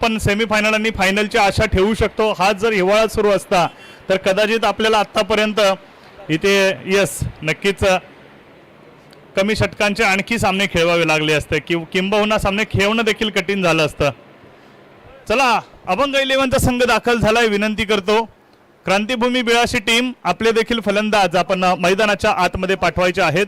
पण सेमीफायनल आणि फायनलची आशा ठेवू शकतो. हा जर हिवाळा सुरू असता तर कदाचित आपल्याला आतापर्यंत इथे नक्कीच कमी षटकांचे आणखी सामने खेळवावे लागले असते किंबहुना सामने खेळवणं देखील कठीण झालं असतं. चला, अभंग 11चा संघ दाखल झालाय. विनंती करतो क्रांतिभूमी बिळाशी टीम आपले देखील फलंदाज आपण मैदानाच्या आतमध्ये पाठवायचे आहेत.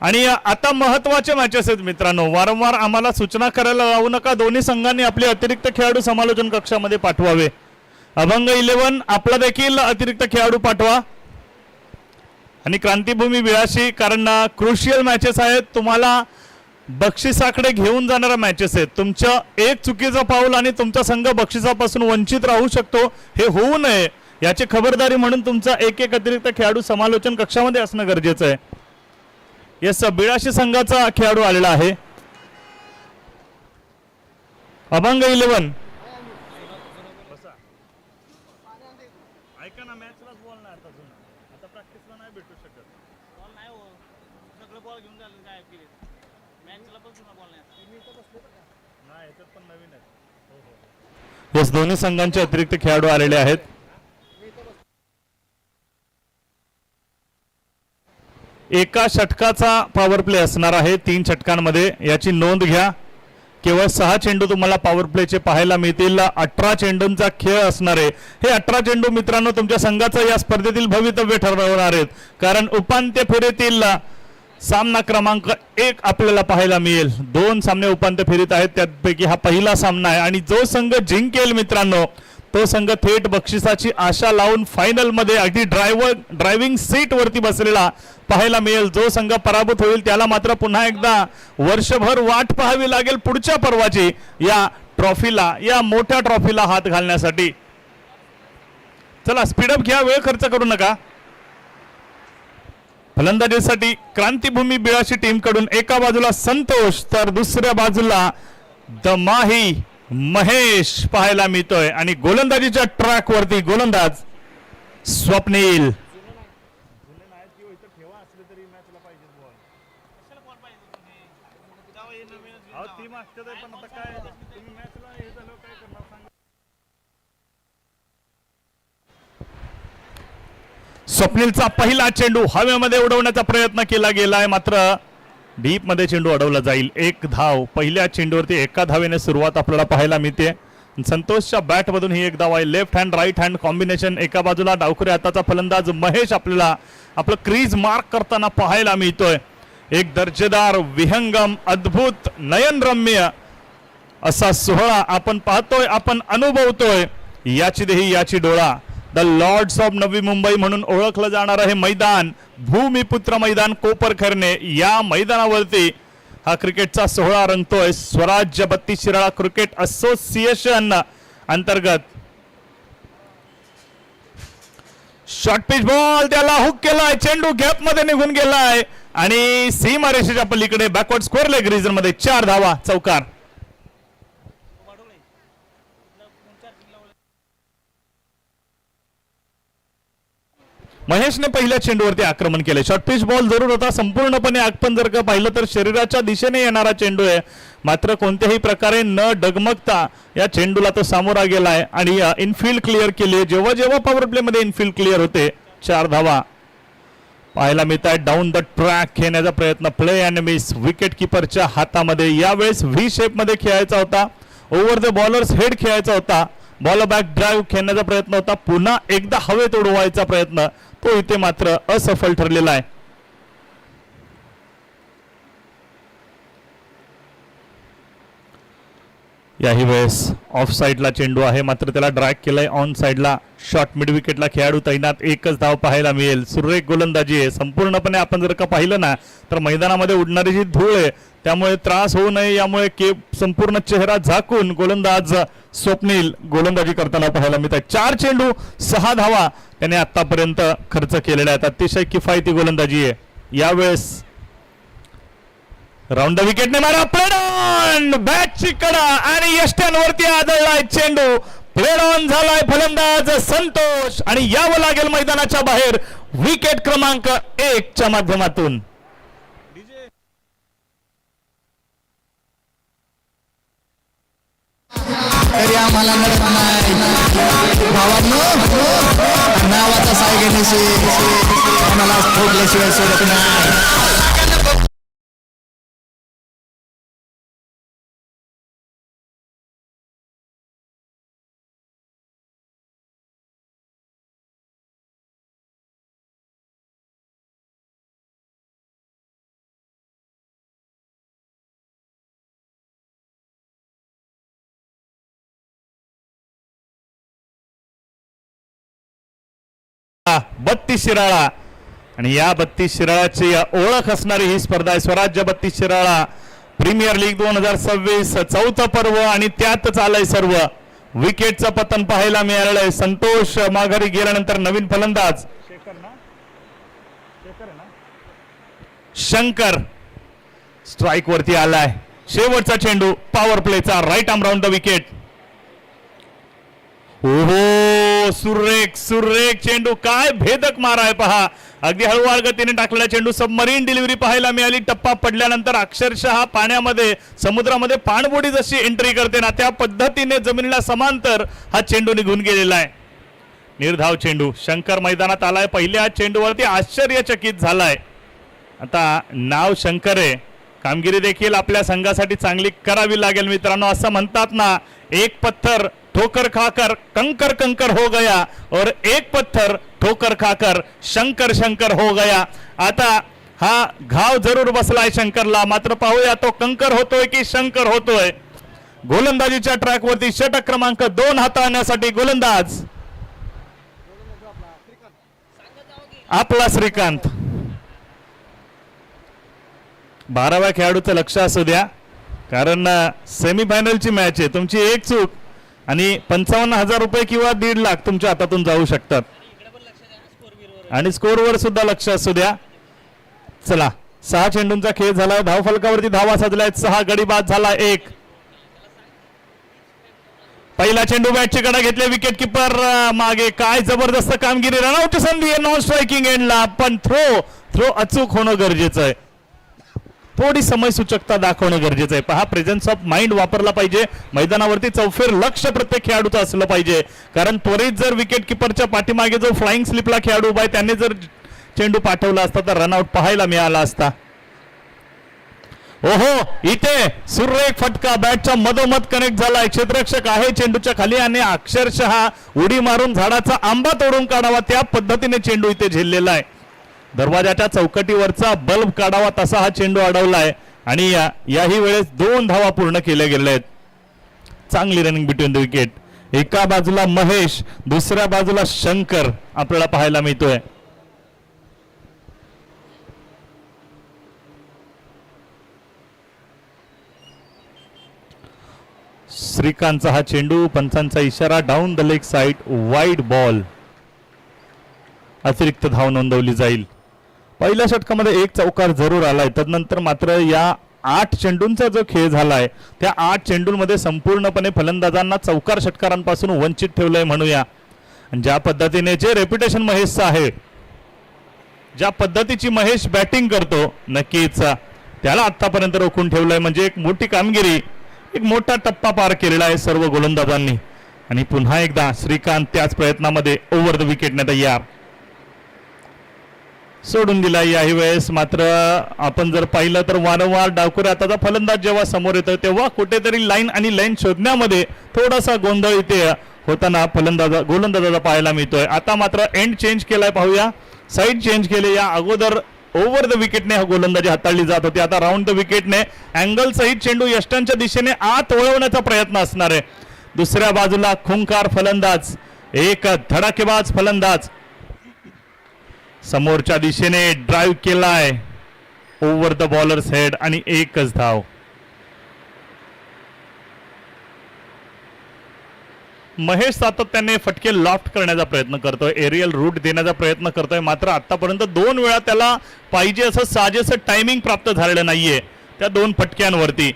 आणि आता महत्वाचे मॅचेस आहेत मित्रांनो. वारंवार आम्हाला सूचना करायला लावू नका. दोन्ही संघांनी आपले अतिरिक्त खेळाडू समालोचन कक्षामध्ये पाठवावे. अभंग 11 आपला देखील अतिरिक्त खेळाडू पाठवा. आणि क्रांतिभूमी बिळाशी कारण क्रुशियल मॅचेस आहेत. तुम्हाला बक्षिसाकडे घेऊन जाणाऱ्या मॅचेस आहेत. तुमचं एक चुकीचं पाऊल आणि तुमचा संघ बक्षिसापासून वंचित राहू शकतो. हे होऊ नये याची खबरदारी म्हणून तुमचा एक अतिरिक्त खेळाडू समालोचन कक्षामध्ये असणं गरजेचं आहे. बिळाशी संघाचा खेळाडू आलेला आहे. अभंग 11 ऐका ना, मॅचलाच बॉल नाही आता प्रॅक्टिसला नाही भेटू शकत. बॉल नाही हो, सगळं बॉल घेऊन झालं काय केले मॅचला पण बॉल नाही याच्यात पण नवीन आहे. यस, दोन्ही संघांचे अतिरिक्त खेळाडू आलेले आहेत. एका षटकाचा पॉवर प्ले असणार आहे 3 षटकांमध्ये. याची नोंद घ्या. केवळ 6 चेंडू तुम्हाला पॉवर प्लेचे पाहायला मिळतील. 18 चेंडूंचा खेळ असणार आहे. हे 18 चेंडू मित्रांनो तुमच्या संघाचं या स्पर्धेतील भवितव्य ठरवणार आहेत. कारण उपांत्य फेरीतील सामना क्रमांक 1 आपल्याला पाहायला मिळेल. 2 सामने उपांत्य फेरीत आहेत, त्यापैकी हा पहिला सामना आहे. आणि जो संघ जिंकेल मित्रांनो तो संघ थेट बक्षिसाची आशा लावून फायनल मध्ये अगदी ड्रायव्हिंग सीट वरती बसलेला पाहायला मिळेल. जो संघ पराभूत होईल त्याला मात्र पुन्हा एकदा वर्षभर वाट पाहावी लागेल पुढच्या पर्वाची या ट्रॉफीला, या मोठ्या ट्रॉफीला हात घालण्यासाठी. चला स्पीडअप घ्या, वेळ खर्च करू नका. फलंदाजीसाठी क्रांतिभूमी बिळाशी टीम कडून एका बाजूला संतोष तर दुसऱ्या बाजूला द माही महेश पाहायला मिळतोय. आणि गोलंदाजीच्या ट्रॅक वरती गोलंदाज स्वप्नील. स्वप्नीलचा पहिला चेंडू हवेमध्ये उडवण्याचा प्रयत्न केला गेलाय, मात्र डीप मध्ये चेंडू अडवला जाईल. 1 धाव. पहिल्या चेंडूवरती 1 धावेने सुरुवात आपल्याला पाहायला मिळते. संतोषच्या बॅट मधून ही 1 धाव आहे. Left hand right hand combination. एका बाजूला डावखुरी हाताचा फलंदाज महेश आपल्याला आपलं क्रीज मार्क करताना पाहायला मिळतोय. एक दर्जेदार विहंगम अद्भुत नयनरम्य असा सोहळा आपण पाहतोय, आपण अनुभवतोय. याची देही याची डोळा. The Lord's of Navi Mumbai म्हणून ओळखलं जाणार आहे मैदान, भूमिपुत्र मैदान कोपरखैरणे. या मैदानावरती हा क्रिकेटचा सोहळा रंगतोय. स्वराज्य बत्ती शिराळा क्रिकेट असोसिएशन अंतर्गत. शॉर्ट पिच बॉल, त्याला हुक केलाय. चेंडू गॅप मध्ये निघून गेलाय आणि सीमारेषेच्या पलीकडे बॅकवर्ड स्कोअर लेग रिजन मध्ये 4 धावा. चौकार. महेशने पहिल्या चेंडूवरती आक्रमण केले. शॉर्ट पिच बॉल जरूर होता संपूर्णपणे. आपण जर का पाहिलं तर शरीराच्या दिशेने येणारा चेंडू आहे, मात्र कोणत्याही प्रकारे न डगमगता या चेंडूला तो सामोरा गेलाय आणि इनफिल्ड क्लिअर केली. जेव्हा जेव्हा पॉवर प्ले मध्ये इनफिल्ड क्लिअर होते 4 धावा पाहायला मिळत आहेत. डाऊन द ट्रॅक खेळण्याचा प्रयत्न, प्ले अँड मिस विकेट किपरच्या हातामध्ये. यावेळेस व्ही शेप मध्ये खेळायचा होता, ओव्हर द बॉलर्स हेड खेळायचा होता, बॉल बॅक ड्राईव्ह खेळण्याचा प्रयत्न होता, पुन्हा एकदा हवेत उडवायचा प्रयत्न, तो इथे मात्र असफल ठरलेला आहे. याही वेळेस ऑफ साइडला चेंडू आहे, मात्र त्याला ड्रॅग केलाय ऑन साइडला. शॉर्ट मिड विकेटला खेळाडू तैनात. 1च धाव पाहायला मिळेल. सुरेख गोलंदाजी आहे संपूर्णपणे. आपण जर का पाहिलं ना तर मैदानामध्ये उडणारी जी धूळ आहे त्यामुळे त्रास होऊ नये यामुळे संपूर्ण चेहरा झाकून गोलंदाज स्वप्नील गोलंदाजी करताना पाहायला मिळतात. 4 चेंडू 6 धावा त्याने आतापर्यंत खर्च केलेल्या आहेत. अतिशय किफायती गोलंदाजी आहे. यावेळेस राऊंड द विकेटने मारा, प्लेड ऑन, बॅटची कडा आणि यष्ट्यांवरती आदळलाय चेंडू. प्लेड ऑन झालाय फलंदाज संतोष आणि यावं लागेल मैदानाच्या बाहेर विकेट क्रमांक 1 च्या माध्यमातून. तरी आम्हाला मिळत नाही भावांनो, नावाचा साय घेण्याशिवाय आम्हाला ठोकल्याशिवाय सोडत नाही. बत्तीस शिराळा आणि या 32 शिराळाची ओळख असणारी ही स्पर्धा आहे स्वराज्य 32 शिराळा प्रीमियर लीग 2026 चौथं पर्व आणि त्यातच आलंय सर्व. विकेटचं पतन पाहायला मिळालंय. संतोष माघारी गेल्यानंतर नवीन फलंदाज शंकर स्ट्राईक वरती आलाय. शेवटचा चेंडू पॉवर प्लेचा right arm round the wicket. ओहो सुरेख सुरेख चेंडू काय भेदक मार आहे पहा. अगदी हळूवार गतीने टाकलेला चेंडू सबमरीन डिलिव्हरी पाहायला मिळाली. टप्पा पडल्यानंतर अक्षरशः पाण्यामध्ये समुद्रामध्ये पाणबुडी जशी एंट्री करते ना त्या पद्धतीने जमिनीला समांतर हा चेंडू निघून गेलेला आहे. निर्धाव चेंडू शंकर मैदानात आलाय. पहिल्या चेंडूवरती आश्चर्यचकित झालाय. आता नाव शंकर आहे. कामगिरी देखील आपल्या संघासाठी चांगली करावी लागेल मित्रांनो. असं म्हणतात ना एक पत्थर ठोकर खाकर कंकर कंकर हो गया और एक पत्थर ठोकर खाकर शंकर शंकर हो गया. आता हा घाव जरूर बसलाय शंकरला, मात्र पाहूया तो कंकर होतोय की शंकर होतोय. गोलंदाजीच्या ट्रॅक वरती षटक क्रमांक 2 हाताळण्यासाठी गोलंदाज आपला श्रीकांत. 12व्या खेळाडूचं लक्ष असू द्या, कारण सेमीफायनलची मॅच आहे. तुमची एक चूक आणि 55,000 रुपये किंवा 1.5 लाख तुमच्या हातातून जाऊ शकतात. आणि स्कोरवर सुद्धा लक्ष असू द्या. चला 6 चेंडूंचा खेळ झालाय. धाव फलकावरती धावा साधल्यात. 6 गडी बाद झाला 1. पहिला चेंडू बॅटची कडा घेतले. विकेट किपर मागे. काय जबरदस्त कामगिरी. रनआउटची संधी आहे नॉन स्ट्रायकिंग एंडला, पण थ्रो अचूक होणं गरजेचं आहे. थोडी समय सूचकता दाखवणं गरजेचं आहे. पहा प्रेझेन्स ऑफ माइंड वापरला पाहिजे. मैदानावरती चौफेर लक्ष प्रत्येक खेळाडूचं असलं पाहिजे, कारण त्वरित जर विकेट किपरच्या पाठीमागे जो फ्लाइंग स्लिपला खेळाडू उभा आहे त्याने जर चेंडू पाठवला असता तर रनआउट पाहायला मिळाला असता. ओहो इथे सुरेख फटका बॅटच्या मधोमध कनेक्ट झालाय. क्षेत्ररक्षक आहे चेंडूच्या खाली आणि अक्षरशः उडी मारून झाडाचा आंबा तोडून काढावा त्या पद्धतीने चेंडू इथे झेललेला आहे. दरवाजाच्या चौकटीवरचा बल्ब काढावा तसा हा चेंडू अडवलाय आणि याही वेळेस 2 धावा पूर्ण केल्या गेल्या आहेत. चांगली रनिंग बिटवीन द विकेट. एका बाजूला महेश, दुसऱ्या बाजूला शंकर आपल्याला पाहायला मिळतोय. श्रीकांतचा हा चेंडू, पंचांचा इशारा, down the leg side wide ball. अतिरिक्त धाव नोंदवली जाईल. पहिल्या षटकामध्ये 1 चौकार जरूर आलाय. तदनंतर मात्र या 8 चेंडूंचा जो खेळ झालाय त्या 8 चेंडूंमध्ये संपूर्णपणे फलंदाजांना चौकार षटकारांपासून वंचित ठेवलंय म्हणूया. ज्या पद्धतीने जे रेप्युटेशन महेशचं आहे, ज्या पद्धतीची महेश बॅटिंग करतो, नक्कीच त्याला आतापर्यंत रोखून ठेवलंय. म्हणजे एक मोठी कामगिरी, एक मोठा टप्पा पार केलेला आहे सर्व गोलंदाजांनी. आणि पुन्हा एकदा श्रीकांत त्याच प्रयत्नामध्ये ओव्हर द विकेटने तयार. सोडून दिला याही वेळेस. मात्र आपण जर पाहिलं तर वारंवार डावखुऱ्या हाताचा फलंदाज जेव्हा समोर येतो तेव्हा कुठेतरी लाईन आणि लाईन शोधण्यामध्ये थोडासा गोंधळ इथे होताना गोलंदाजाचा पाहायला मिळतोय. आता मात्र एंड चेंज केलाय. पाहूया साईड चेंज केले. या अगोदर ओव्हर द विकेटने गोलंदाजी हाताळली जात होती. आता राऊंड द विकेटने अँगल सहित चेंडू यष्टांच्या दिशेने आत वळवण्याचा प्रयत्न असणार आहे. दुसऱ्या बाजूला खुंकार फलंदाज, एक धडाकेबाज फलंदाज समोरच्या दिशेने ड्राईव्ह केलाय ओव्हर द बॉलर्स हेड आणि एकच धाव. महेश सातत्याने फटके लॉफ्ट करण्याचा प्रयत्न करतोय, एरियल रूट देण्याचा प्रयत्न करतोय. मात्र आतापर्यंत 2 वेळा त्याला पाहिजे असं साजेसं टायमिंग प्राप्त झालेलं नाहीये त्या 2 फटक्यांवरती.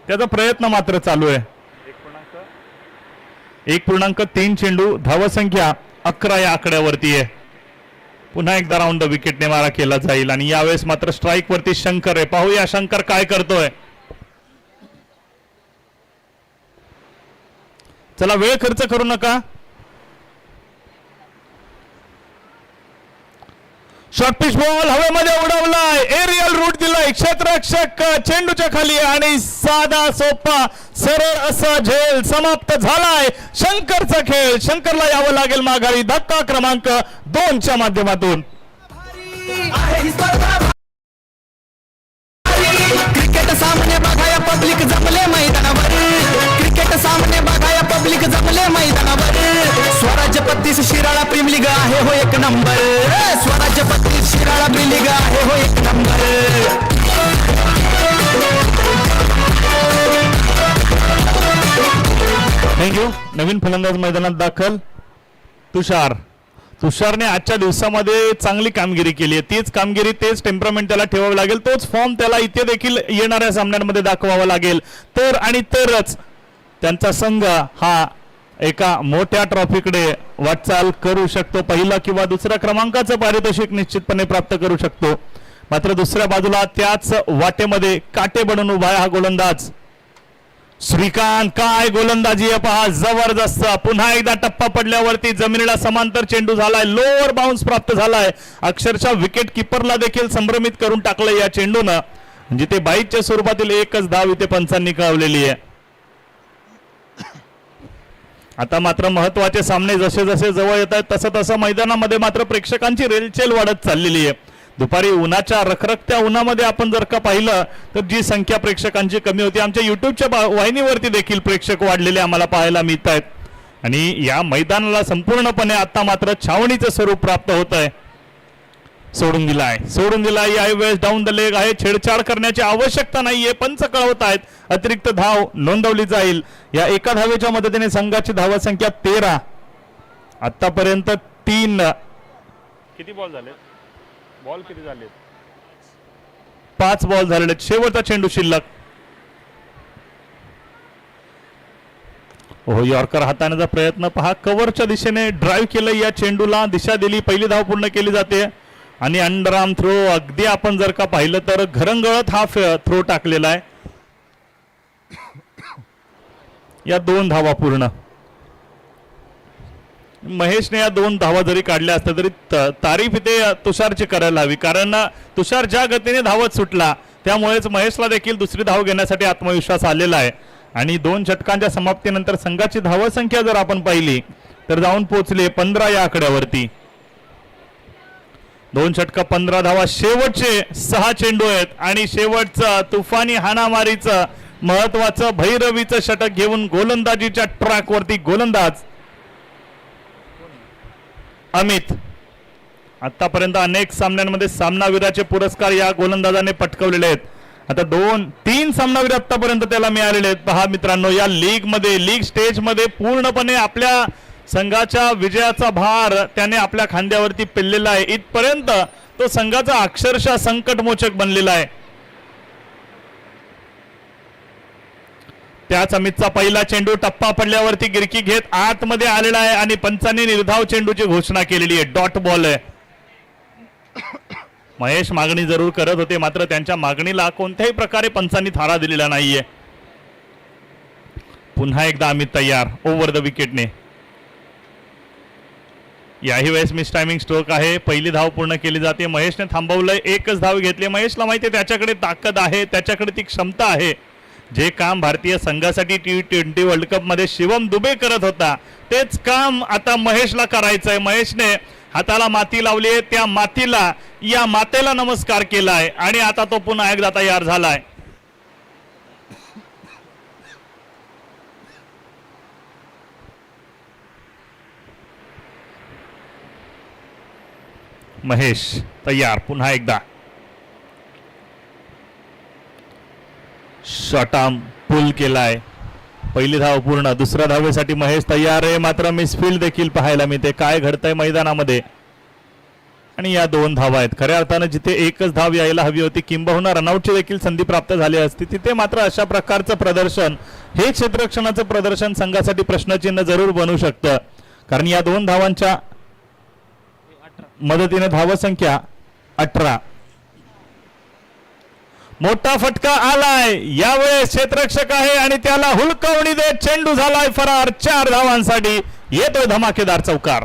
त्याचा प्रयत्न मात्र चालू आहे. 1.3 चेंडू, धावसंख्या 11 या आकड्यावरती आहे. पुन्हा एकदा राऊंड द विकेटने मारा केला जाईल आणि यावेळेस मात्र स्ट्राईक वरती शंकर आहे. पाहूया शंकर काय करतोय. चला वेळ खर्च करू नका. शॉर्ट पिच बॉल हवेमध्ये उडवलाय, एरियल रूट दिलाय, क्षेत्ररक्षक चेंडूच्या खाली आणि साधा सोपा सरळ असा झेल समाप्त झालाय. शंकरचा खेळ, शंकरला यावं लागेल माघारी. धक्का क्रमांक 2च्या माध्यमातून. क्रिकेट सामने बघाया पब्लिक जमले मैदानावर, क्रिकेट सामने बघाया पब्लिक जमले मैदानावर. स्वराज्य 32 शिराळा प्रीम लीग आहे हो एक नंबर, स्वराज्य 32 शिराळा प्रीम लीग आहे हो एक नंबर. थँक्यू. नवीन फलंदाज मैदानात दाखल तुषारने आजच्या दिवसामध्ये चांगली कामगिरी केली आहे. तीच कामगिरी, तेच टेम्परामेंट त्याला ठेवावं लागेल, तोच फॉर्म त्याला इथे देखील येणाऱ्या सामन्यांमध्ये दाखवावा लागेल. तर आणि तरच त्यांचा संघ हा एका मोठ्या ट्रॉफीकडे वाटचाल करू शकतो. पहिला किंवा दुसऱ्या क्रमांकाचं पारितोषिक निश्चितपणे प्राप्त करू शकतो. मात्र दुसऱ्या बाजूला त्याच वाटेमध्ये काटे बनून उभा आहे हा गोलंदाज श्रीकांत. काय गोलंदाजी आहे पहा, जबरदस्त. पुन्हा एकदा टप्पा पडल्यावरती जमिनीला समांतर चेंडू झालाय, लोअर बाउन्स प्राप्त झालाय. अक्षरशः विकेट किपरला देखील संभ्रमित करून टाकलं या चेंडूनं. म्हणजे ते बाईकच्या स्वरूपातील एकच धाव इथे पंचांनी कळवलेली आहे. आता मात्र महत्वाचे सामने जसे जसे जवळ येत आहेत तसं तसं मैदानामध्ये मात्र प्रेक्षकांची रेलचेल वाढत चाललेली आहे. दुपारी उन्हाच्या रखरखत्या उन्हामध्ये आपण जर का पाहिलं तर जी संख्या प्रेक्षकांची कमी होती, आमच्या युट्यूबच्या वाहिनीवरती देखील प्रेक्षक वाढलेले आम्हाला पाहायला मिळत आहेत. आणि या मैदानाला संपूर्णपणे आता मात्र छावणीचं स्वरूप प्राप्त होत आहे. सोडून दिलाय यावेळेस डाऊन द लेग आहे. छेडछाड करण्याची आवश्यकता नाहीये. पंच कळवत आहेत अतिरिक्त धाव नोंदवली जाईल. या एका धावेच्या मदतीने संघाची धावसंख्या 13. आतापर्यंत 3 किती बॉल झाले, बॉल किती झाले, 5 बॉल झालेले. शेवटचा चेंडू शिल्लक. हो, यॉर्कर हाताळण्याचा प्रयत्न पहा, कव्हरच्या दिशेने ड्राईव्ह केलं, या चेंडूला दिशा दिली, पहिली धाव पूर्ण केली जाते. आणि अंडरआर्म थ्रो अगदी आपण जर का पाहिलं तर घरंगळत हा थ्रो टाकलेला आहे. या 2 धावा पूर्ण. महेशने या 2 धावा जरी काढल्या असत्या तरी तारीफ इथे तुषारची करायला हवी, कारण तुषार ज्या गतीने धावत सुटला त्यामुळेच महेशला देखील दुसरी धाव घेण्यासाठी आत्मविश्वास आलेला आहे. आणि 2 षटकांच्या समाप्तीनंतर संघाची धावसंख्या जर आपण पाहिली तर जाऊन पोहोचली 15 या आकड्यावरती. 2 षटक 15 धावा. शेवटचे 6 चेंडू आहेत आणि शेवटचं तुफानी हाणामारीचं महत्वाचं भैरवीचं षटक घेऊन गोलंदाजीच्या ट्रॅकवरती गोलंदाज अमित. आतापर्यंत अनेक सामन्यांमध्ये सामनावीराचे पुरस्कार या गोलंदाजाने पटकवलेले आहेत. आता 2-3 सामनावीर आतापर्यंत त्याला मिळालेले आहेत. पहा मित्रांनो, या लीग स्टेजमध्ये पूर्णपणे आपल्या संघाच्या विजयाचा भार त्याने आपल्या खांद्यावरती पेललेला आहे. इथपर्यंत तो संघाचा अक्षरशः संकटमोचक बनलेला आहे. त्याच अमितचा पहिला चेंडू टप्पा पडल्यावरती गिरकी घेत आतमध्ये आलेला आहे आणि पंचांनी निर्धाव चेंडूची घोषणा केलेली आहे. डॉट बॉल आहे. महेश मागणी जरूर करत होते, मात्र त्यांच्या मागणीला कोणत्याही प्रकारे पंचांनी थारा दिलेला नाहीये. पुन्हा एकदा अमित तयार ओव्हर द विकेटने. याही वेळेस मिस टायमिंग स्ट्रोक आहे. पहिली धाव पूर्ण केली जाते. महेशने थांबवलंय, एकच धाव घेतली. महेशला माहिती आहे त्याच्याकडे ताकद आहे, त्याच्याकडे ती क्षमता आहे. जे काम भारतीय संघासाठी T20 वर्ल्ड कप मध्ये शिवम दुबे करत होता तेच काम आता महेशला करायचंय. महेशने हाताला माती लावली आहे, त्या मातीला, या मातेला नमस्कार केलाय आणि आता तो पुन्हा एकदा तयार झालाय. महेश तयार पुन्हा एकदा. शॉर्ट आर्म पुल केलाय. पहिली धाव पूर्ण. दुसऱ्या धावेसाठी महेश तयार आहे, मात्र मिसफील्ड देखील पाहायला मिळते. काय घडतंय मैदानामध्ये. आणि या 2 धावा आहेत. खऱ्या अर्थानं जिथे एकच धाव यायला हवी होती, किंबहुना रनआउटची देखील संधी प्राप्त झाली असती, तिथे मात्र अशा प्रकारचं प्रदर्शन हे क्षेत्ररक्षणाचं प्रदर्शन संघासाठी प्रश्नचिन्ह जरूर बनू शकतं, कारण या 2 धावांच्या मदतीने धावसंख्या 18. मोठा फटका आलाय यावेळेस क्षेत्ररक्षक आहे आणि त्याला हुलकावणी देत चेंडू झालाय फरार. 4 धावांसाठी येतोय धमाकेदार चौकार.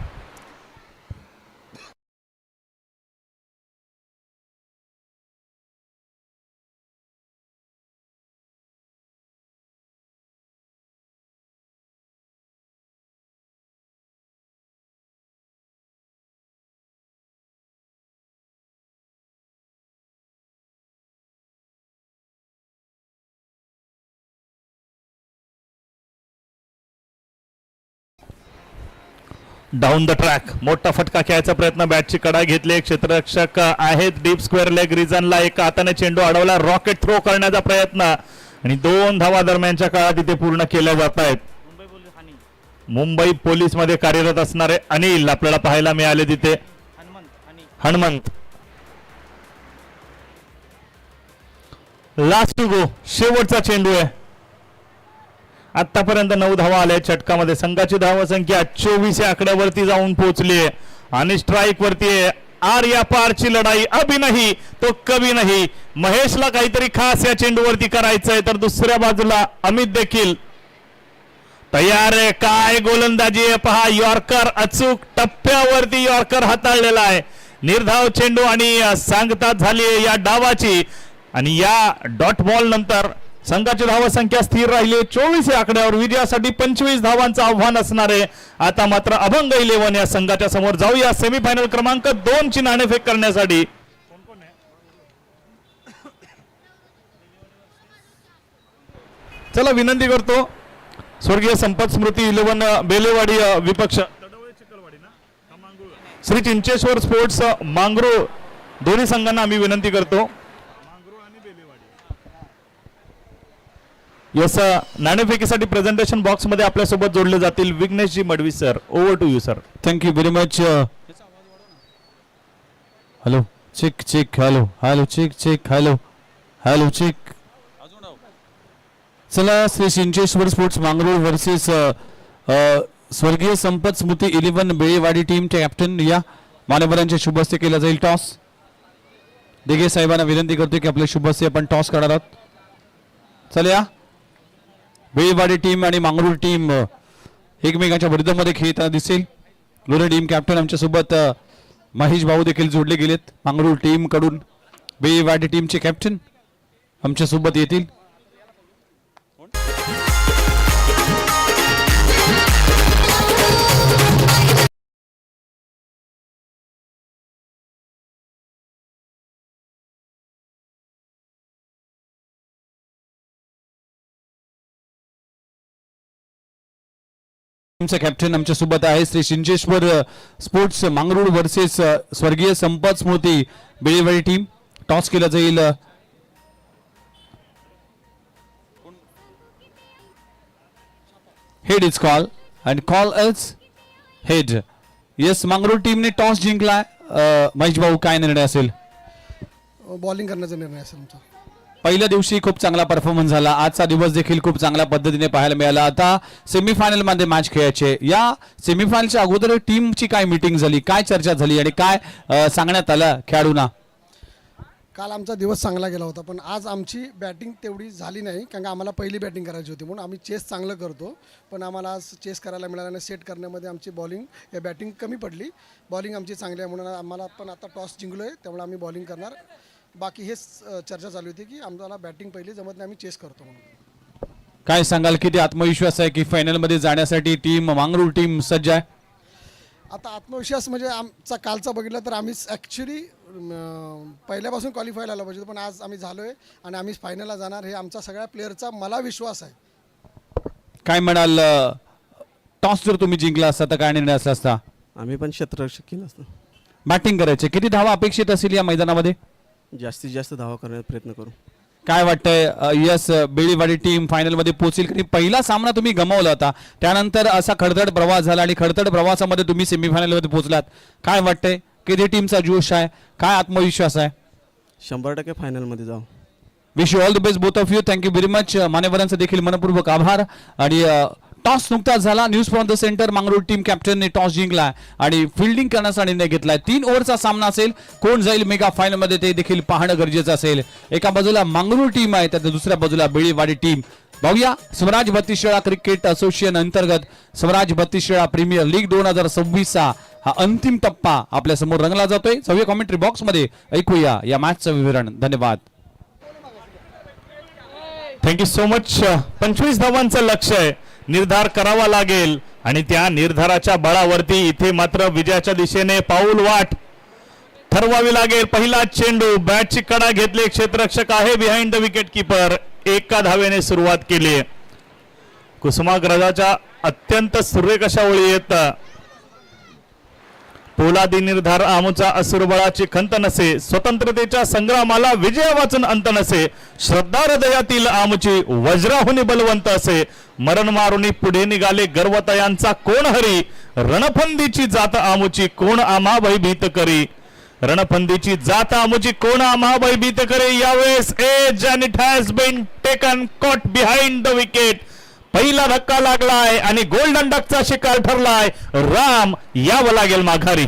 डाऊन द ट्रॅक मोठा फटका खेळायचा प्रयत्न, बॅटची कडा घेतली. क्षेत्ररक्षक आहेत डीप स्क्वेअर लेग रिजनला, एका हाताने चेंडू अडवला. रॉकेट थ्रो करण्याचा प्रयत्न आणि 2 धावा दरम्यानच्या काळात इथे पूर्ण केल्या जात आहेत. मुंबई पोलीस मध्ये कार्यरत असणारे अनिल आपल्याला पाहायला मिळाले तिथे. हनुमंत लास्ट टू गो, शेवटचा चेंडू आहे. आतापर्यंत 9 धावा आल्या षटकामध्ये. संघाची धावसंख्या 24 या आकड्यावरती जाऊन पोहोचली आहे आणि स्ट्राईक वरती आहे. आर या पारची लढाई, अभी नाही तो कभी नाही. महेशला काहीतरी खास या चेंडूवरती करायचंय, तर दुसऱ्या बाजूला अमित देखील तयार आहे. काय गोलंदाजी आहे पहा, यॉर्कर अचूक टप्प्यावरती यॉर्कर हाताळलेला आहे. निर्धाव चेंडू आणि सांगता झाली या डावाची आणि या डॉट बॉल नंतर संघाची धावसंख्या स्थिर राहिली 24 या आकड्यावर. विजयासाठी 25 धावांचं आव्हान असणार आहे. आता मात्र अभंग 11 या संघाच्या समोर. जाऊया सेमीफायनल क्रमांक 2 ची नाणेफेक करण्यासाठी. चला विनंती करतो स्वर्गीय संपत स्मृती 11 बेलेवाडी विपक्ष श्री चिंचेश्वर स्पोर्ट्स मांगरो दोन्ही संघांना आम्ही विनंती करतो. यस, नाणेफेकीसाठी प्रेझेंटेशन बॉक्स मध्ये आपल्या सोबत जोडले जातील विघ्नेशजी Madvi sir. Over to you sir. Thank you very much. Hello check check, hello hello check check, hello hello check. चला, श्री चिंचेश्वर स्पोर्ट्स मांगरूळ वर्सेस स्वर्गीय संपत स्मृती 11 बेळेवाडी टीमचे कॅप्टन या मान्यवरांच्या शुभ हस्ते केला जाईल टॉस. दिघे साहेबांना विनंती करतो की आपले शुभ हस्ते आपण टॉस करणार आहोत. चला, बेळेवाडी टीम आणि मांगरूळ टीम एकमेकांच्या विरुद्धमध्ये खेळताना दिसेल. दोन्ही टीम कॅप्टन आमच्या सोबत महेश भाऊ देखील जोडले गेलेत. मांगरूळ टीम कडून बेळेवाडी टीमचे कॅप्टन आमच्या सोबत येतील. कॅप्टन आमच्या सोबत आहे श्री चिंचेश्वर स्पोर्ट्स मांगरूळ वर्सेस स्वर्गीय संपत स्मृती बेळेवाडी टीम. टॉस केला जाईल. Head is call and call is head. Yes, मांगरूळ टीमने टॉस जिंकला. महेश भाऊ, काय निर्णय असेल? बॉलिंग करण्याचा निर्णय असेल आमचा. पहिल्या दिवशी खूप चांगला परफॉर्मन्स झाला. आजचा दिवस देखील खूप चांगल्या पद्धतीने पाहायला मिळाला. आता सेमीफायनल मध्ये मॅच खेळायचे. या सेमीफायनलच्या अगोदर टीमची काय मीटिंग झाली, काय चर्चा झाली आणि काय सांगण्यात आलं खेळाडूंना? काल आमचा दिवस चांगला गेला होता, पण आज आमची बॅटिंग तेवढी झाली नाही, कारण आम्हाला पहिली बॅटिंग करायची होती. म्हणून आम्ही चेस चांगलं करतो, पण आम्हाला आज चेस करायला मिळालं नाही. सेट करण्यामध्ये आमची बॉलिंग या बॅटिंग कमी पडली. बॉलिंग आमची चांगली आहे म्हणून आम्हाला पण आता टॉस जिंकलो आहे, त्यामुळे आम्ही बॉलिंग करणार. बाकी हेच चर्चा चालू होती की आम्हाला बॅटिंग पहिली जमत नाही, आम्ही चेस करतो म्हणून. काय सांगाल, किती आत्मविश्वास आहे की फायनलमध्ये जाण्यासाठी टीम मांगरूळ टीम सज्ज आहे? आता आत्मविश्वास म्हणजे आमचा कालचा बघितला तर आम्ही ॲक्च्युली पहिल्यापासून क्वालिफायला आला पाहिजे, पण आज आम्ही झालो आहे आणि आम्ही फायनलला जाणार, हे आमचा सगळ्या प्लेअरचा मला विश्वास आहे. काय म्हणाल, टॉस जर तुम्ही जिंकला असता तर काय निर्णय असला असता? आम्ही पण क्षेत्ररक्षक केलं असतं. बॅटिंग करायचे. किती धावा अपेक्षित असेल या मैदानामध्ये? जास्तीत जास्त धावा करण्याचा प्रयत्न करू. काय वाटतंय, यस बेळेवाडी टीम फायनल मध्ये पोहोचेल? की पहिला सामना तुम्ही गमावला होता, त्यानंतर असा खडतड प्रवास झाला आणि खडतड प्रवासामध्ये तुम्ही सेमीफायनल मध्ये पोहोचलात. काय वाटतंय, किती टीमचा जोश आहे, काय आत्मविश्वास आहे? 100% फायनलमध्ये जाऊ. Wish you all the best both of you. Thank you very much. मान्यवरांचा देखील मनपूर्वक आभार. आणि टॉस नुकताच झाला. News from the centre Mangrul team कॅप्टनने टॉस जिंकला आणि फिल्डिंग करण्याचा निर्णय घेतलाय. 3 ओव्हरचा सामना असेल. कोण जाईल मेगा फायनल मध्ये ते देखील पाहणं गरजेचं असेल. एका बाजूला मंगरूळ टीम आहे, तर दुसऱ्या बाजूला बेळीवाडी टीम. बघूया स्वराज 32 शेळा क्रिकेट असोसिएशन अंतर्गत स्वराज 32 शेळा प्रीमियर लीग 2026 हा अंतिम टप्पा आपल्या समोर रंगला जातोय. सगळे कॉमेंट्री बॉक्स मध्ये ऐकूया या मॅचचं विवरण. धन्यवाद. Thank you so much. 25 धावांचं लक्ष आहे, निर्धार करावा लागेल आणि त्या निर्धाराच्या बळावरती इथे मात्र विजयाच्या दिशेने पाऊल वाट ठरवावी लागेल. पहिला चेंडू, बॅटची कडा घेतली, क्षेत्ररक्षक आहे बिहाइंड द विकेट कीपर. एका धावेने सुरुवात केली. कुसुमाग्रजाच्या अत्यंत सुरेख अशा ओळी येत. पोलादी निर्धार आमुचा असुरबळाची खंत नसे, स्वतंत्रतेच्या संग्रामाला विजय वाचून अंत नसे, श्रद्धा हृदयातील आमुची वज्राहुनी बलवंत असे, मरण मारुनी पुढे निघाले गर्वतयांचा कोण हरी, रणफंदीची जात आमुची कोण आम्हा भयभीत करी, रणफंदीची जात आमुची कोण आम्हा भयभीत करी. यावेळेस edge and it has been taken caught behind the wicket. पहिला धक्का लागलाय आणि गोल्डन डकचा शिकार ठरलाय. राम यावं लागेल माघारी.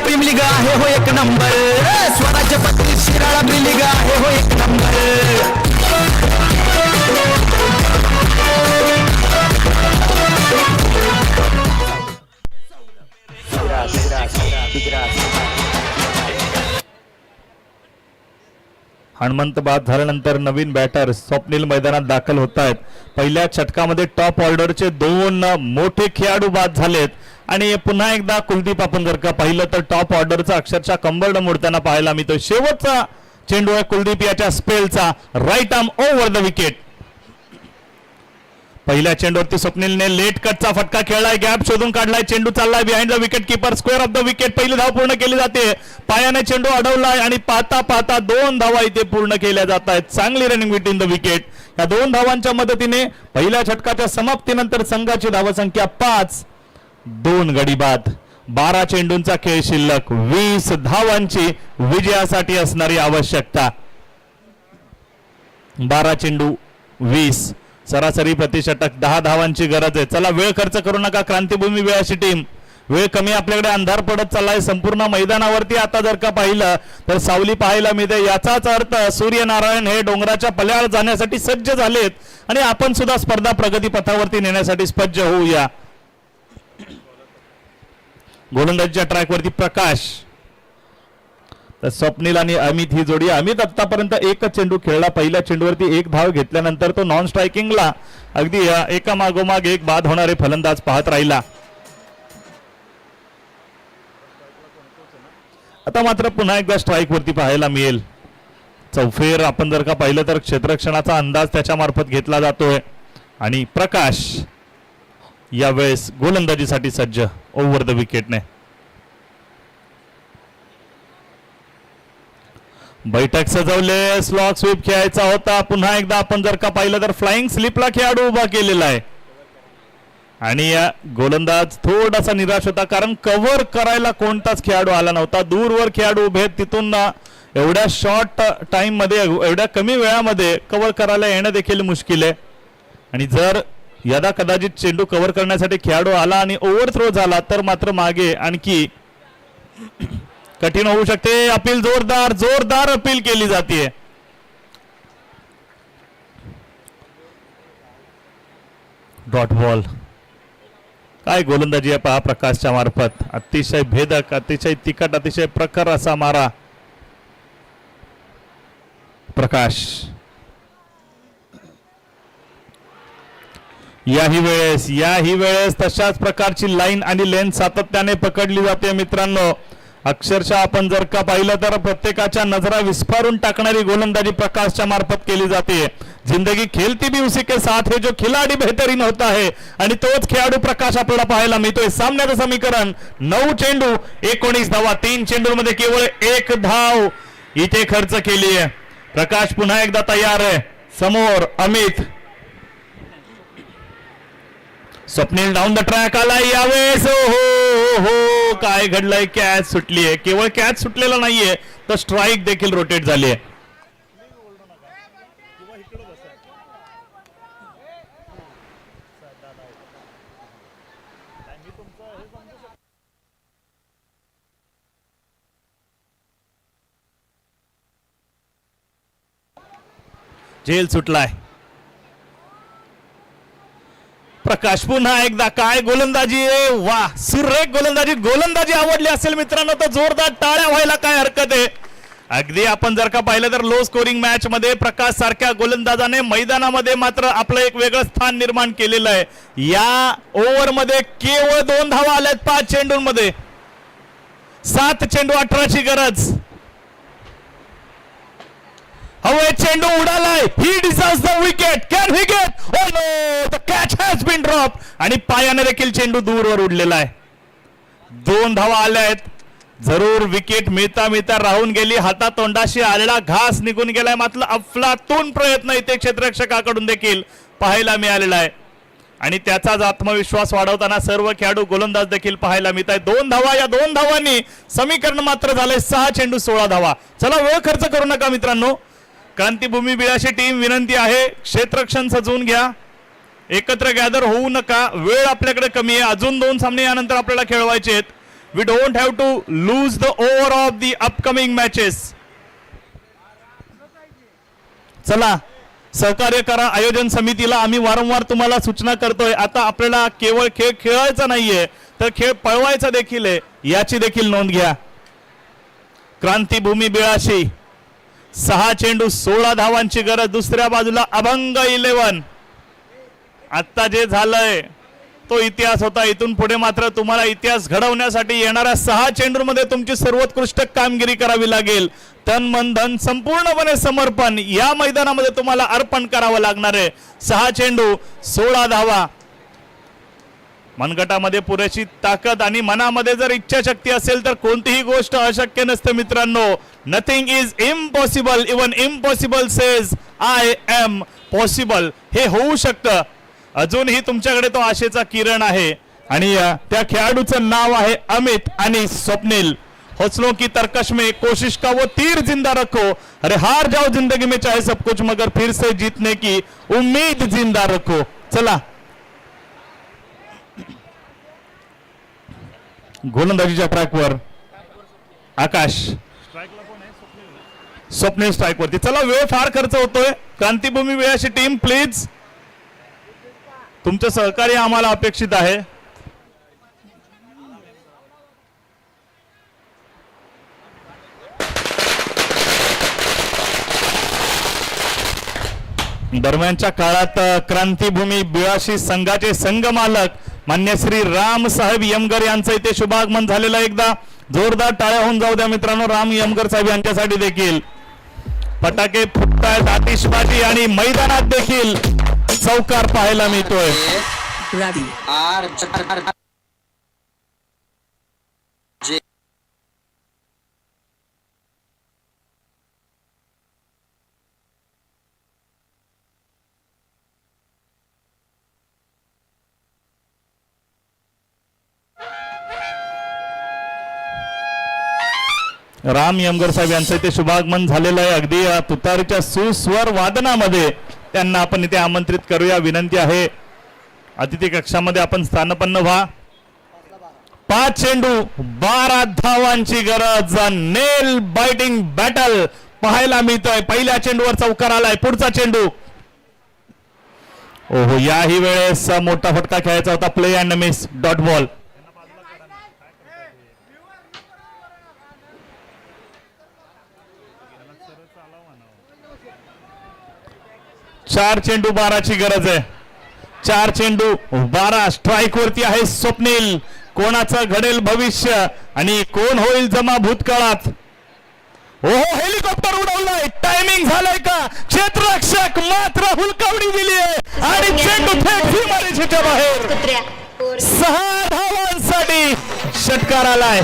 प्रीमियर लीग आहे हो एक नंबर. स्वराज्य 32 शिराळा प्रीमियर लीग आहे हो एक नंबर. हनुमंत बाद झाल्यानंतर नवीन बॅटर स्वप्नील मैदानात दाखल होत आहेत. पहिल्या षटकामध्ये टॉप ऑर्डरचे 2 मोठे खेळाडू बाद झालेत आणि पुन्हा एकदा कुलदीप आपण जर का पाहिलं तर टॉप ऑर्डरचा अक्षरशः कंबरड मोडताना पाहायला मिळतो. शेवटचा चेंडू आहे कुलदीप याच्या स्पेलचा, right arm over the wicket. पहिल्या चेंडूवरती स्वप्नीलने लेट कटचा फटका खेळलाय, गॅप शोधून काढलाय, चेंडू चाललाय behind the wicket keeper, square of the wicket, पहिली धाव पूर्ण केली जाते, पायाने चेंडू अडवलाय आणि पाहता पाहता 2 धावा इथे पूर्ण केल्या जात आहेत. चांगली रनिंग बिटवीन द विकेट. या 2 धावांच्या मदतीने पहिल्या षटकाच्या समाप्तीनंतर संघाची धावसंख्या 5, 2 गडी बाद. 12 चेंडूंचा खेळ शिल्लक, 20 धावांची विजयासाठी असणारी आवश्यकता. 12 चेंडू 20, सरासरी प्रतिषटक 10 धावांची गरज आहे. चला वेळ खर्च करू नका क्रांतिभूमी वेळाची टीम. वेळ कमी, आपल्याकडे अंधार पडत चाललाय संपूर्ण मैदानावरती. आता जर का पाहिलं तर सावली पाहायला मिळते, याचाच अर्थ सूर्यनारायण हे डोंगराच्या पल्याड जाण्यासाठी सज्ज झालेत आणि आपण सुद्धा स्पर्धा प्रगती पथावरती नेण्यासाठी सज्ज होऊया. गोलंदाजीच्या ट्रॅकवरती प्रकाश, तर स्वप्नील आणि अमित ही जोडी. अमित आतापर्यंत एकच चेंडू खेळला, पहिल्या चेंडूवरती 1 धाव घेतल्यानंतर तो नॉन स्ट्रायकिंगला अगदी एका मागोमाग एक बाद होणारे फलंदाज पाहत राहिला. आता मात्र पुन्हा एकदा स्ट्राईक वरती पाहायला मिळेल. चौफेर आपण जर का पाहिलं तर क्षेत्ररक्षणाचा अंदाज त्याच्या मार्फत घेतला जातोय आणि प्रकाश यावेळेस गोलंदाजीसाठी सज्ज ओव्हर द विकेटने. बैठक सजवले, स्लॉग स्वीप खेळायचा होता. पुन्हा एकदा आपण जर का पाहिलं तर फ्लाइंग स्लिपला खेळाडू उभा केलेला आहे आणि गोलंदाज थोडासा निराश होता कारण कव्हर करायला कोणताच खेळाडू आला नव्हता. दूरवर खेळाडू उभे, तिथून एवढ्या शॉर्ट टाइम मध्ये, एवढ्या कमी वेळामध्ये कव्हर करायला येणं देखील मुश्किल आहे. आणि जर यदा कदाचित चेंडू कव्हर करण्यासाठी खेळाडू आला आणि ओव्हर थ्रो झाला तर मात्र मागे आणखी कठीण होऊ शकते. अपील जोरदार जोरदार अपील केली जाते. Dot ball. काय गोलंदाजी आहे पहा प्रकाशच्या मार्फत. अतिशय भेदक, अतिशय तिखट, अतिशय प्रखर असा मारा प्रकाश. याही वेळेस तशाच प्रकारची लाईन आणि लेन सातत्याने पकडली जाते मित्रांनो. अक्षरशः आपण जर का पाहिलं तर प्रत्येकाच्या नजरा विस्फारून टाकणारी गोलंदाजी प्रकाशच्या मार्फत केली जाते. जिंदगी खेलती भी उसी के साथ है जो खिलाडी बेहतरीन होता है आणि तोच खेळाडू प्रकाश आपल्याला पाहायला मिळतोय. सामन्याचं समीकरण 9 चेंडू 19 धावा. 3 चेंडूमध्ये केवळ 1 धाव इथे खर्च केली आहे. प्रकाश पुन्हा एकदा तयार आहे. समोर Amit, Swapnil down the track आला यावेळेस. हो काय घडलंय, कॅच सुटलीये. केवळ कॅच सुटलेला नाहीये तर स्ट्राईक देखील रोटेट झाली आहे. जेल सुटलाय. प्रकाश पुन्हा एकदा, काय गोलंदाजी आहे, वा सुरेख गोलंदाजी. गोलंदाजी आवडली असेल मित्रांनो तर जोरदार टाळ्या व्हायला काय हरकत आहे. अगदी आपण जर का पाहिलं तर लो स्कोरिंग मॅच मध्ये प्रकाश सारख्या गोलंदाजाने मैदानामध्ये मात्र आपलं एक वेगळं स्थान निर्माण केलेलं आहे. या ओव्हर मध्ये केवळ 2 धावा आल्यात 5 चेंडूंमध्ये. 7 चेंडू 18ची गरज. हवे चेंडू उडालाय. He deserves the wicket. Can he get? Oh no, the catch has been drop. आणि पायाने देखील चेंडू दूरवर उडलेला आहे. 2 धावा आल्या आहेत. जरूर विकेट मिळता मिळता राहून गेली. हातातोंडाशी आलेला घास निघून गेलाय. मात्र अफलातून प्रयत्न इथे क्षेत्ररक्षकाकडून देखील पाहायला मिळालेला आहे आणि त्याचाच आत्मविश्वास वाढवताना सर्व खेळाडू गोलंदाज देखील पाहायला मिळत आहेत. 2 धावा. या 2 धावांनी समीकरण मात्र झालंय 6 चेंडू 16 धावा. चला वेळ खर्च करू नका मित्रांनो. क्रांतिभूमी बिळाशी टीम विनंती आहे, क्षेत्ररक्षण सजवून घ्या, एकत्र गॅदर होऊ नका. वेळ आपल्याकडे कमी आहे. अजून 2 सामने यानंतर आपल्याला खेळवायचे आहेत. We don't have to lose the over of the upcoming matches. चला सहकार्य करा आयोजन समितीला. आम्ही वारंवार तुम्हाला सूचना करतोय. आता आपल्याला केवळ खेळ खेळायचा नाहीये तर खेळ पळवायचा देखील आहे, याची देखील नोंद घ्या. क्रांतिभूमी बिळाशी 6 चेंडू 16 धावांची गरज. दुसऱ्या बाजूला अभंग 11. आता जे झालंय तो इतिहास होता. इथून पुढे मात्र तुम्हाला इतिहास घडवण्यासाठी येणाऱ्या 6 चेंडूमध्ये तुमची सर्वोत्कृष्ट कामगिरी करावी लागेल. तन मन धन संपूर्णपणे समर्पण या मैदानामध्ये तुम्हाला अर्पण करावं लागणार आहे. 6 चेंडू 16 धावा. मनगटामध्ये पुरेशी ताकद आणि मनामध्ये जर इच्छाशक्ती असेल तर कोणतीही गोष्ट अशक्य नसते मित्रांनो. Nothing is impossible, even impossible says I am possible. हे होऊ शकतं. अजूनही तुमच्याकडे तो आशेचा किरण आहे आणि त्या खेळाडूचं नाव आहे अमित आणि स्वप्नील. हौसलों की तरकश में कोशिश का वो तीर जिंदा रखो. अरे हार जाओ जिंदगी में चाहे सब कुछ मगर फिर से जीतने की उम्मीद जिंदा रखो. चला गोलंदाजीच्या ट्रॅकवर आकाश, स्वप्नील स्ट्राईक वरती. चला वेळ फार खर्च होतोय. क्रांतीभूमी वेळाची टीम प्लीज, तुमचं सहकार्य आम्हाला अपेक्षित आहे. दरम्यानच्या काळात क्रांतीभूमी बिळाशी संघाचे संघ मालक मान्य श्री राम साहेब यमगर यांचं इथे शुभागमन झालेलं आहे. एकदा जोरदार टाळ्या होऊन जाऊ द्या मित्रांनो राम यमगर साहेब यांच्यासाठी देखील. फटाके फुटतायत, आतिषबाजी आणि मैदानात देखील चौकार पाहायला मिळतोय. राम यमगर साहेब यांचं इथे शुभागमन झालेलं आहे. अगदी तुतारीच्या सुस्वर वादनामध्ये त्यांना आपण इथे आमंत्रित करूया. विनंती आहे अतिथी कक्षामध्ये आपण स्थानपन्न व्हा. 5 चेंडू 12 धावांची गरज. नेल बाइटिंग बॅटल पाहायला मिळतोय. पहिल्या चेंडूवर चौकार आलाय. पुढचा चेंडू, ओहो याही वेळेस मोठा फटका खेळायचा होता. Play and miss, dot ball. 4 चेंडू 12ची गरज आहे. 4 चेंडू 12. स्ट्राईक वरती आहे स्वप्नील. कोणाचं घडेल भविष्य आणि कोण होईल जमा भूतकाळात. ओहो हेलिकॉप्टर उडवलंय. टायमिंग झालंय का? क्षेत्ररक्षक मात्र हुलकावडी दिली आहे आणि चेंडू थेट सीमारेषेच्या बाहेर. 6 धावांसाठी षटकार आलाय.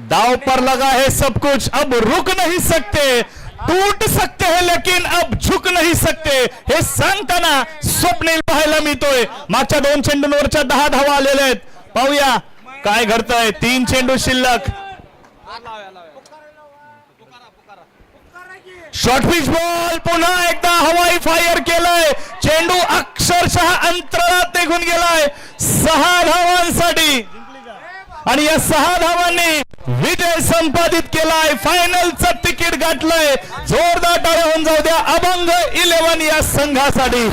दाव पर लगा है सब कुछ, अब रुक नहीं सकते, टूट सकते हैं लेकिन अब झुक नहीं सकते. हे सांगताना स्वप्नील पाहायला मिळतोय. मागच्या 2 चेंडूंवरच्या 10 धावा आलेल्या आहेत. पाहूया काय घडतंय. 3 चेंडू शिल्लक. शॉर्ट पिच बॉल पुन्हा एकदा हवाई फायर केलाय. चेंडू अक्षरशः अंतराळात निघून गेलाय. 6 धावांसाठी आणि या 6 धावांनी विजय संपादित केलाय. फायनलचं तिकीट गाठलंय. जोरदार टाळ्या होऊन जाऊ द्या अभंग 11 या संघासाठी.